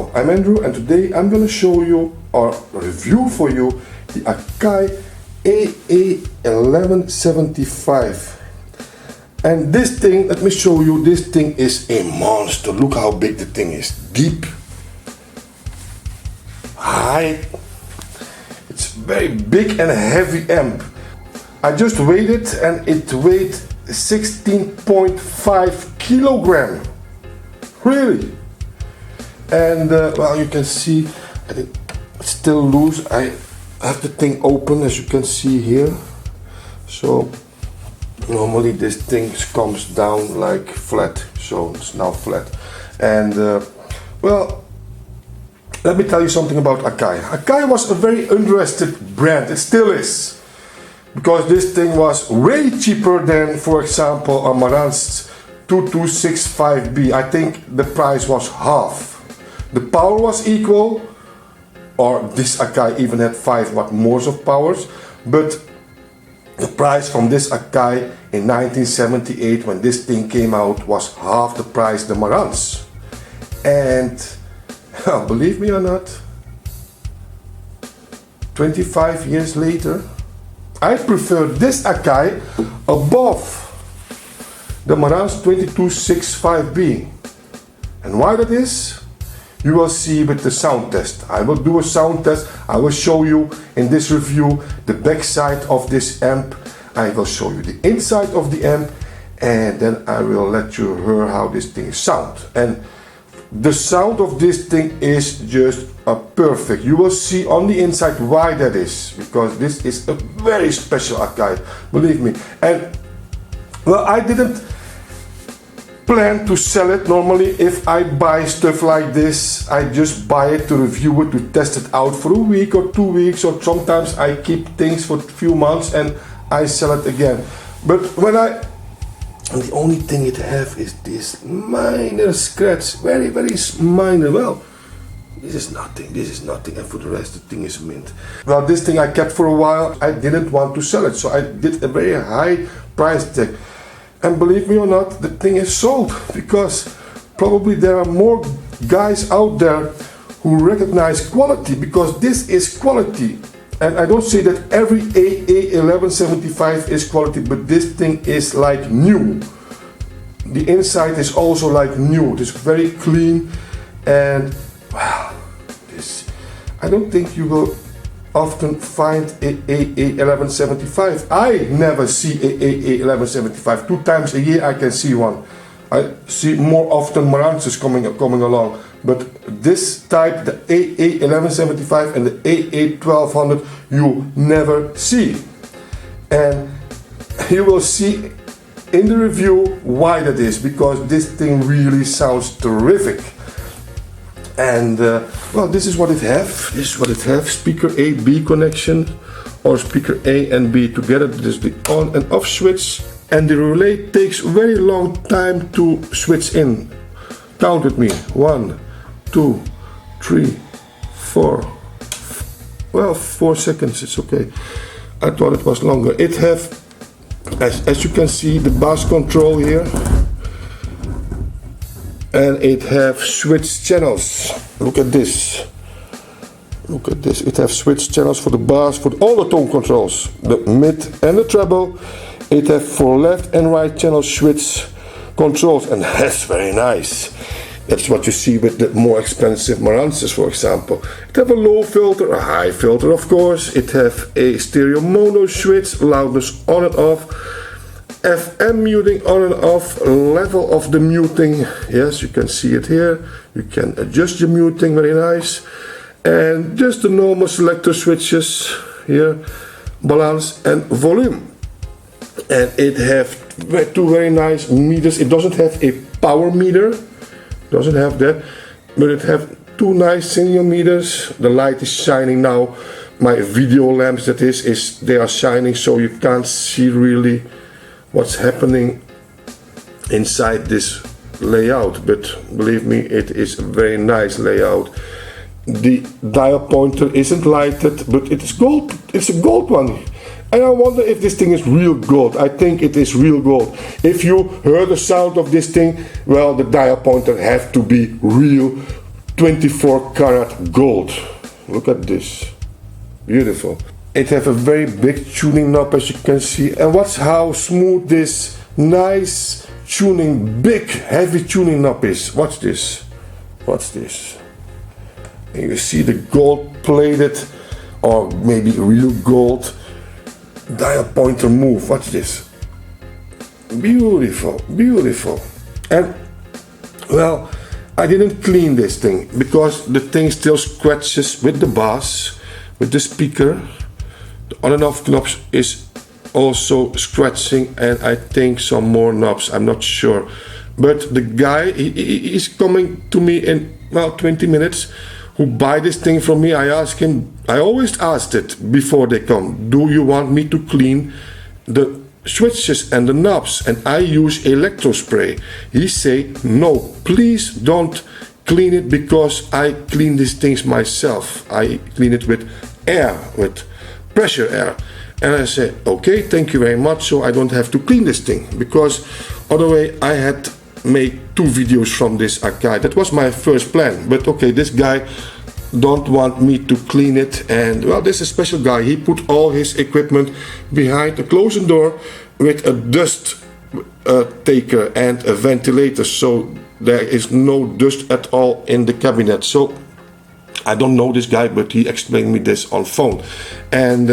Hello, I'm Andrew, and today I'm going to show you or review for you the Akai AA-1175. And this thing, let me show you, this thing is a monster. Look how big the thing is. Deep, high, it's very big and heavy amp. I just weighed it and it weighed 16.5 kilogram. Really? And well, you can see, I think it's still loose. I have the thing open, as you can see here. So normally this thing comes down like flat, so it's now flat. And well, let me tell you something about Akai. Akai was a very interested brand, it still is, because this thing was way cheaper than, for example, a Marantz 2265B. I think the price was half. The power was equal, or this Akai even had 5 watt more of powers, but the price from this Akai in 1978, when this thing came out, was half the price the Marantz. And believe me or not, 25 years later, I prefer this Akai above the Marantz 2265B. And why that is? You will see with the sound test. I will do a sound test. I will show you in this review the back side of this amp. I will show you the inside of the amp, and then I will let you hear how this thing sounds. And the sound of this thing is just perfect. You will see on the inside why that is, because this is a very special Akai, believe me. And well, I didn't plan to sell it. Normally, if I buy stuff like this, I just buy it to review it, to test it out for a week or 2 weeks, or sometimes I keep things for a few months and I sell it again. But when the only thing it have is this minor scratch, very minor. Well, this is nothing, and for the rest the thing is mint. Well, this thing I kept for a while. I didn't want to sell it, so I did a very high price tag. And believe me or not, the thing is sold, because probably there are more guys out there who recognize quality, because this is quality. And I don't say that every AA-1175 is quality, but this thing is like new. The inside is also like new. It is very clean, and well, this, I don't think you will often find AA-1175. I never see AA-1175. 2 times a year I can see one. I see more often Marantzes coming along, but this type, the AA-1175 and the AA-1200, you never see. And you will see in the review why that is, because this thing really sounds terrific. And well, this is what it have. This is what it have. Speaker A-B connection, or speaker A and B together. This is the on and off switch. And the relay takes very long time to switch in. Count with me. 1, 2, 3, 4. Well, 4 seconds. It's okay. I thought it was longer. It have, as you can see, the bass control here. And it have switch channels. Look at this. Look at this. It have switch channels for the bass, for all the tone controls, the mid and the treble. It have for left and right channel switch controls, and that's very nice. That's what you see with the more expensive Marantzes, for example. It have a low filter, a high filter, of course. It have a stereo mono switch, loudness on and off. FM muting on and off, level of the muting, yes, you can see it here. You can adjust your muting, very nice. And just the normal selector switches here, balance and volume. And it have 2 very nice meters. It doesn't have a power meter, doesn't have that, but it have 2 nice single meters. The light is shining now. My video lamps, that is they are shining, so you can't see really what's happening inside this layout, but believe me, it is a very nice layout. The dial pointer isn't lighted, but it is gold. It's a gold one. And I wonder if this thing is real gold. I think it is real gold. If you heard the sound of this thing, well, the dial pointer have to be real 24 karat gold. Look at this, beautiful. It have a very big tuning knob, as you can see, and watch how smooth this nice tuning, big heavy tuning knob is. Watch this, watch this. And you see the gold plated, or maybe real gold dial pointer move. Watch this, beautiful, beautiful. And well, I didn't clean this thing because the thing still scratches with the bass, with the speaker. The on and off knobs is also scratching, and I think some more knobs, I'm not sure. But the guy, he's coming to me in about 20 minutes, who buy this thing from me. I ask him, I always asked it before they come, do you want me to clean the switches and the knobs? And I use electro spray. He say, no, please don't clean it, because I clean these things myself. I clean it with air, with pressure air. And I say, okay, thank you very much, so I don't have to clean this thing, because otherwise I had made 2 videos from this Akai. That was my first plan, but okay, this guy don't want me to clean it. And well, this is a special guy. He put all his equipment behind a closed door with a dust taker and a ventilator, so there is no dust at all in the cabinet. So I don't know this guy, but he explained me this on phone. And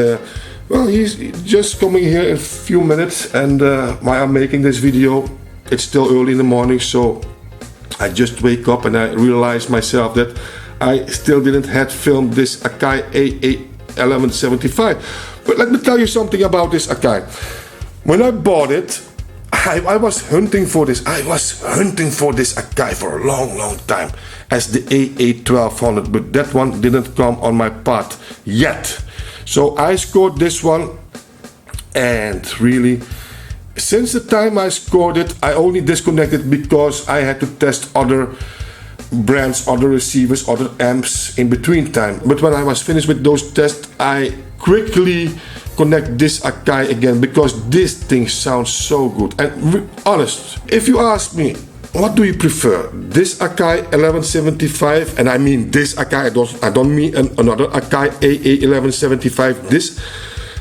well, he's just coming here in a few minutes, and while I'm making this video, it's still early in the morning, so I just wake up and I realize myself that I still didn't have filmed this Akai AA-1175. But let me tell you something about this Akai. When I bought it, I was hunting for this. I was hunting for this Akai for a long, long time as the AA-1200, but that one didn't come on my path yet. So I scored this one, and really, since the time I scored it, I only disconnected because I had to test other brands, other receivers, other amps in between time. But when I was finished with those tests, I quickly connect this Akai again, because this thing sounds so good. And honest, if you ask me, what do you prefer? This Akai 1175, and I mean this Akai, I don't mean another Akai AA-1175, this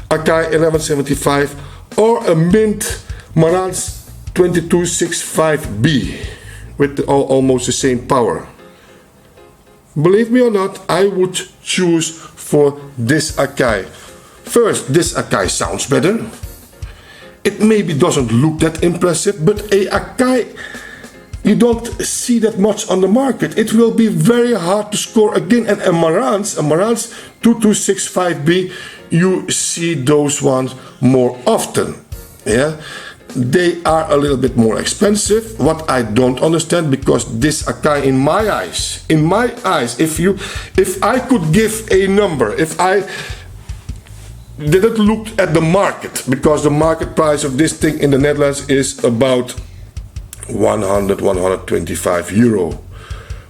Akai 1175, or a mint Marantz 2265B with almost the same power. Believe me or not, I would choose for this Akai. First, this Akai sounds better. It maybe doesn't look that impressive, but a Akai, you don't see that much on the market. It will be very hard to score again. And a Marantz 2265B, you see those ones more often. Yeah, they are a little bit more expensive. What I don't understand, because this Akai, in my eyes, if I could give a number, if I didn't look at the market, because the market price of this thing in the Netherlands is about 125 euro.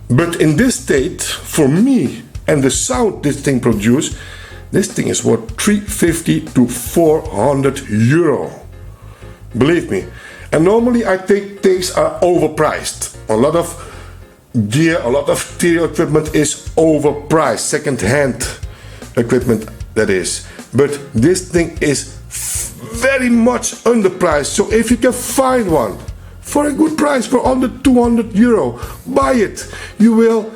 But in this state, for me and the sound this thing produces, this thing is worth 350 to 400 euro. Believe me. And normally I think things are overpriced. A lot of gear, a lot of stereo equipment is overpriced. Second-hand equipment, that is. But this thing is very much underpriced. So if you can find one for a good price, for under 200 euro, buy it. You will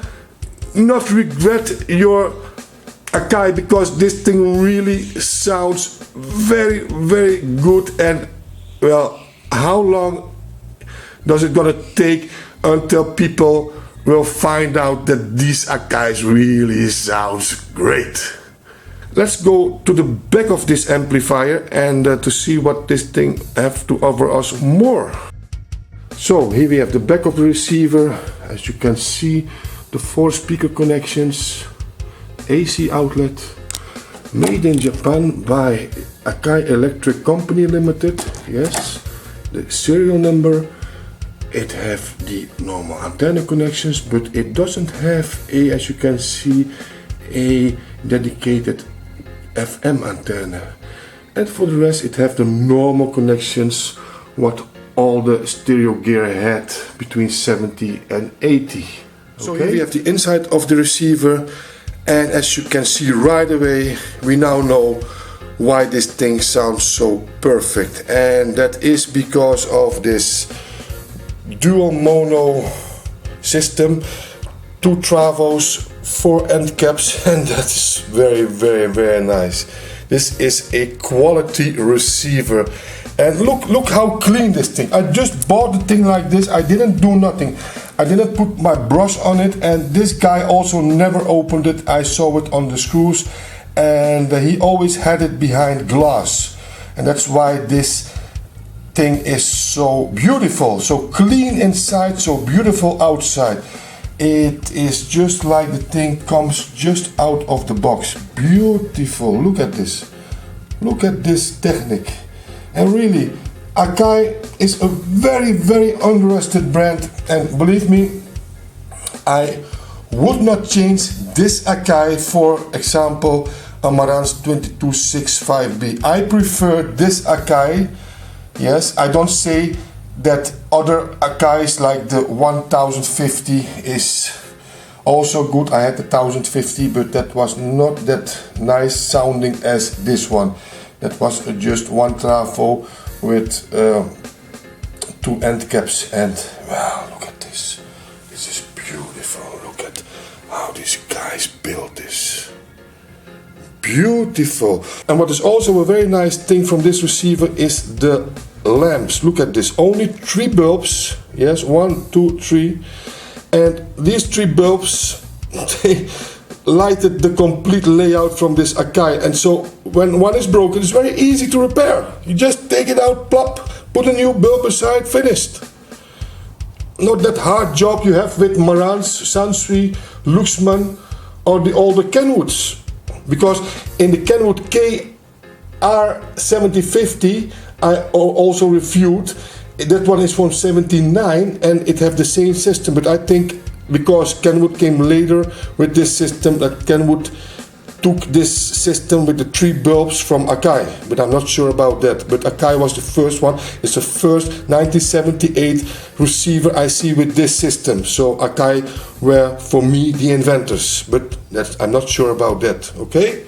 not regret your Akai, because this thing really sounds very, very good. And well, how long does it gonna take until people will find out that these Akais really sounds great? Let's go to the back of this amplifier and to see what this thing have to offer us more. So here we have the back of the receiver. As you can see, the 4 speaker connections, AC outlet, made in Japan by Akai Electric Company Limited. Yes, the serial number. It have the normal antenna connections, but it doesn't have a, as you can see, a dedicated FM antenna. And for the rest, it have the normal connections what all the stereo gear had between 70 and 80. So here we have the inside of the receiver, and as you can see right away, we now know why this thing sounds so perfect, and that is because of this dual mono system, 2 travos, 4 end caps, and that's very nice. This is a quality receiver, and look how clean this thing. I just bought the thing like this. I didn't do nothing. I didn't put my brush on it, and this guy also never opened it. I saw it on the screws, and he always had it behind glass, and that's why this thing is so beautiful, so clean inside, so beautiful outside. It is just like the thing comes just out of the box. Beautiful. Look at this. Look at this technique. And really, Akai is a very underrated brand, and believe me, I would not change this Akai for example a Marantz 2265B. I prefer this Akai. Yes, I don't say that other Akais like the 1050 is also good. I had the 1050, but that was not that nice sounding as this one. That was just 1 trafo with 2 end caps, and wow, look at this. This is beautiful. Look at how these guys built this. Beautiful. And what is also a very nice thing from this receiver is the lamps. Look at this. Only 3 bulbs. Yes, 1, 2, 3. And these 3 bulbs, they lighted the complete layout from this Akai. And so when one is broken, it's very easy to repair. You just take it out, plop, put a new bulb aside, finished. Not that hard job you have with Marantz, Sansui, Luxman, or the older Kenwoods. Because in the Kenwood KR-7050, I also reviewed, that one is from 79 and it have the same system, but I think because Kenwood came later with this system, that Kenwood took this system with the 3 bulbs from Akai, but I'm not sure about that. But Akai was the first one. It's the first 1978 receiver I see with this system. So Akai were for me the inventors, but I'm not sure about that. Okay.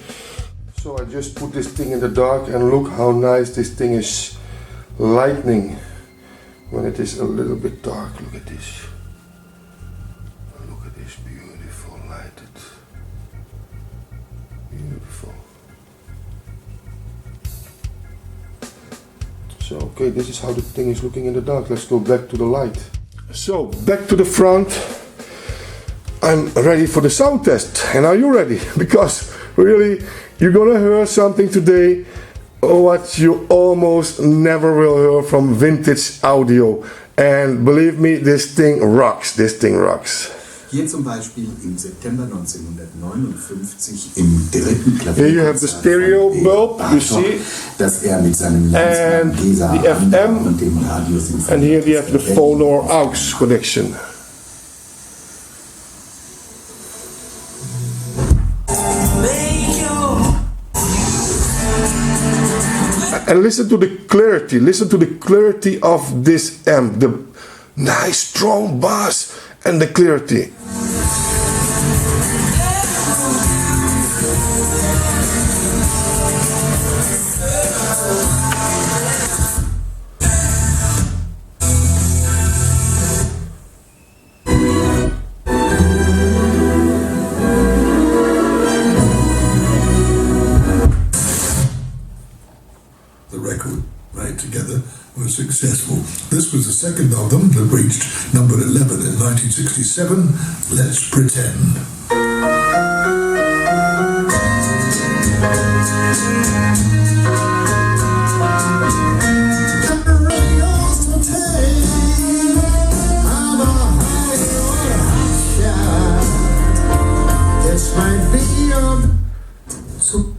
So I just put this thing in the dark, and look how nice this thing is lightning when it is a little bit dark. Look at this. Look at this, beautiful lighted. Beautiful. So okay, this is how the thing is looking in the dark. Let's go back to the light. So back to the front. I'm ready for the sound test. And are you ready? Because really, you're gonna hear something today what you almost never will hear from vintage audio. And believe me, this thing rocks. This thing rocks. Hier zum Beispiel im September 1959 im dritten Klavier. Here you have the stereo bulb, you see, dass mit seinem and the FM, und dem and here you have the phone or aux connection. And listen to the clarity of this amp, the nice strong bass and the clarity. Together was successful. This was the second album that reached number 11 in 1967, Let's Pretend. This might be so.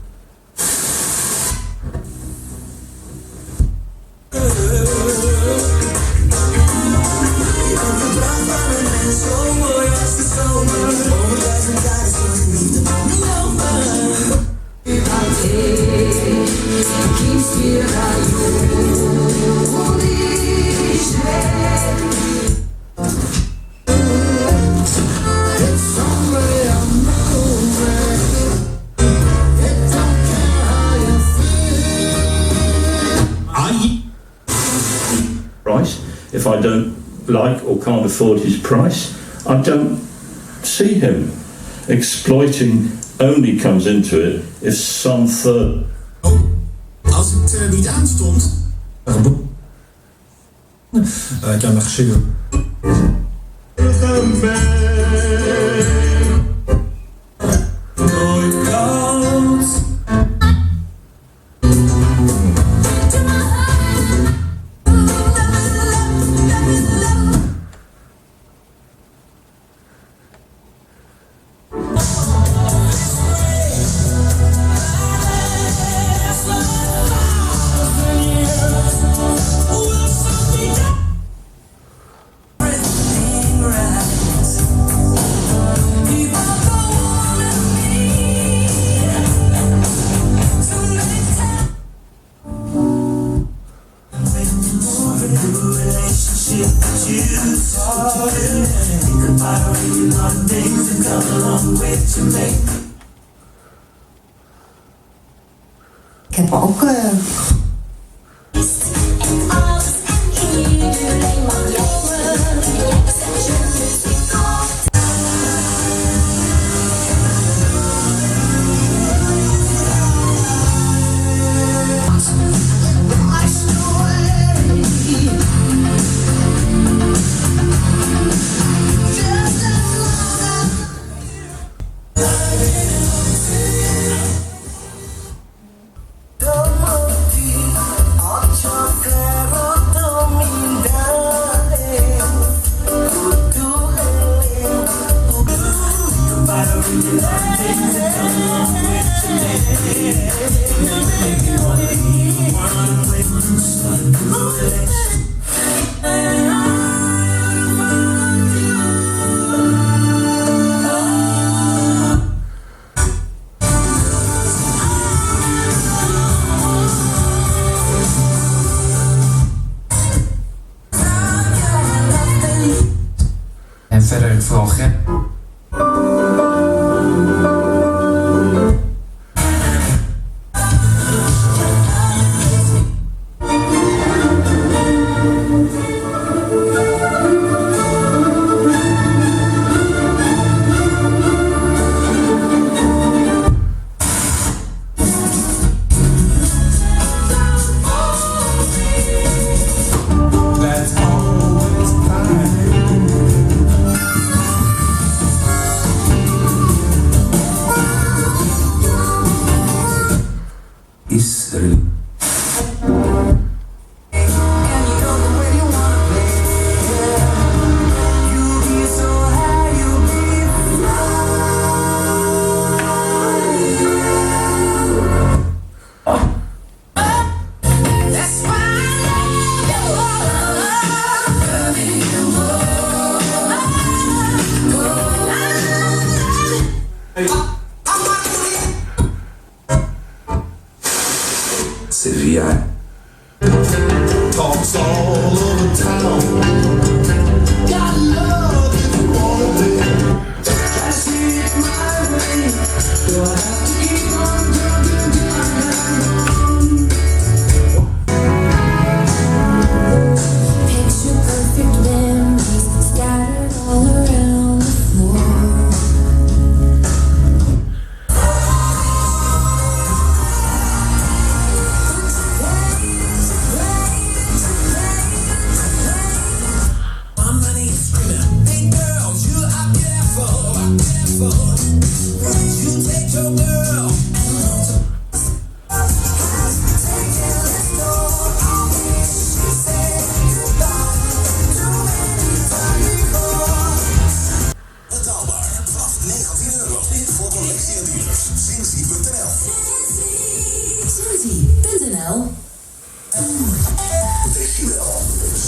if I don't like or can't afford his price, I don't see him. Exploiting only comes into it if some third... Als het niet aanstond. Ik heb nog gezien. Ik heb ook en verder vooral Sevilla. Talks all over town. Got love if you want it. I see it my way. So I have to keep on Picture perfect memories scattered all around the floor.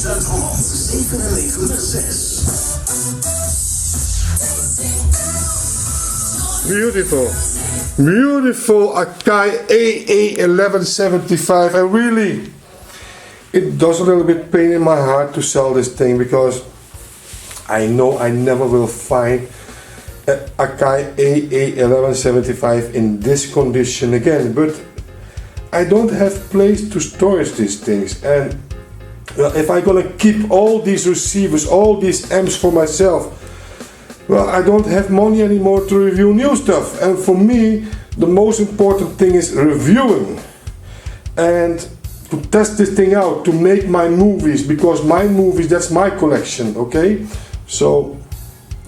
Zuid-Holland 97.6. Beautiful. Beautiful Akai AA-1175. And really, it does a little bit pain in my heart to sell this thing because I know I never will find a Akai AA-1175 in this condition again. But I don't have place to store these things, and well, if I'm gonna keep all these receivers, all these amps for myself, well, I don't have money anymore to review new stuff. And for me, the most important thing is reviewing and to test this thing out, to make my movies, because my movies, that's my collection, okay? So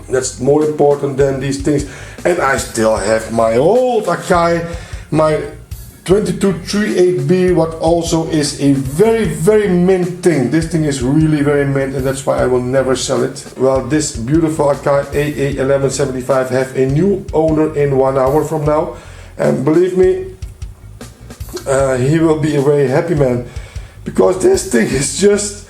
that's more important than these things. And I still have my old Akai, my 2238B, what also is a very mint thing. This thing is really very mint, and that's why I will never sell it. Well, this beautiful Akai AA-1175 have a new owner in 1 hour from now, and believe me, he will be a very happy man, because this thing is just,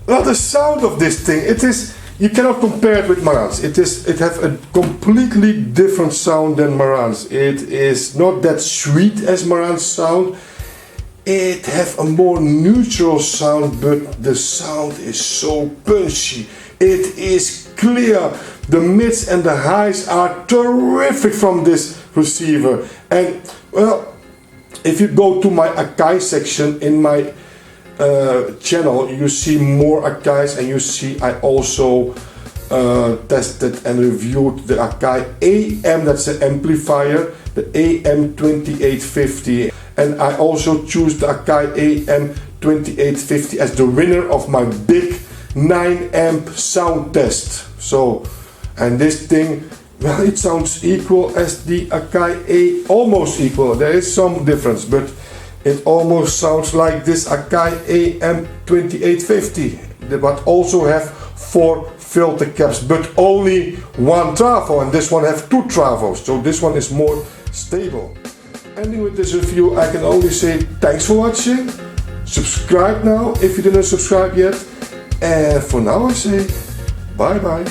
well, the sound of this thing, it is, you cannot compare it with Marantz. It has a completely different sound than Marantz. It is not that sweet as Marantz sound. It has a more neutral sound, but the sound is so punchy. It is clear. The mids and the highs are terrific from this receiver. And well, if you go to my Akai section in my channel, you see more Akais, and you see I also tested and reviewed the Akai AM, that's an amplifier, the AM2850, and I also choose the Akai AM2850 as the winner of my big 9 amp sound test. So, and this thing, well, it sounds equal as the Akai almost equal. There is some difference, but it almost sounds like this Akai AM2850, but also have 4 filter caps, but only 1 travo, and this one have 2 travos, so this one is more stable. Ending with this review, I can only say thanks for watching. Subscribe now if you didn't subscribe yet, and for now I say bye bye.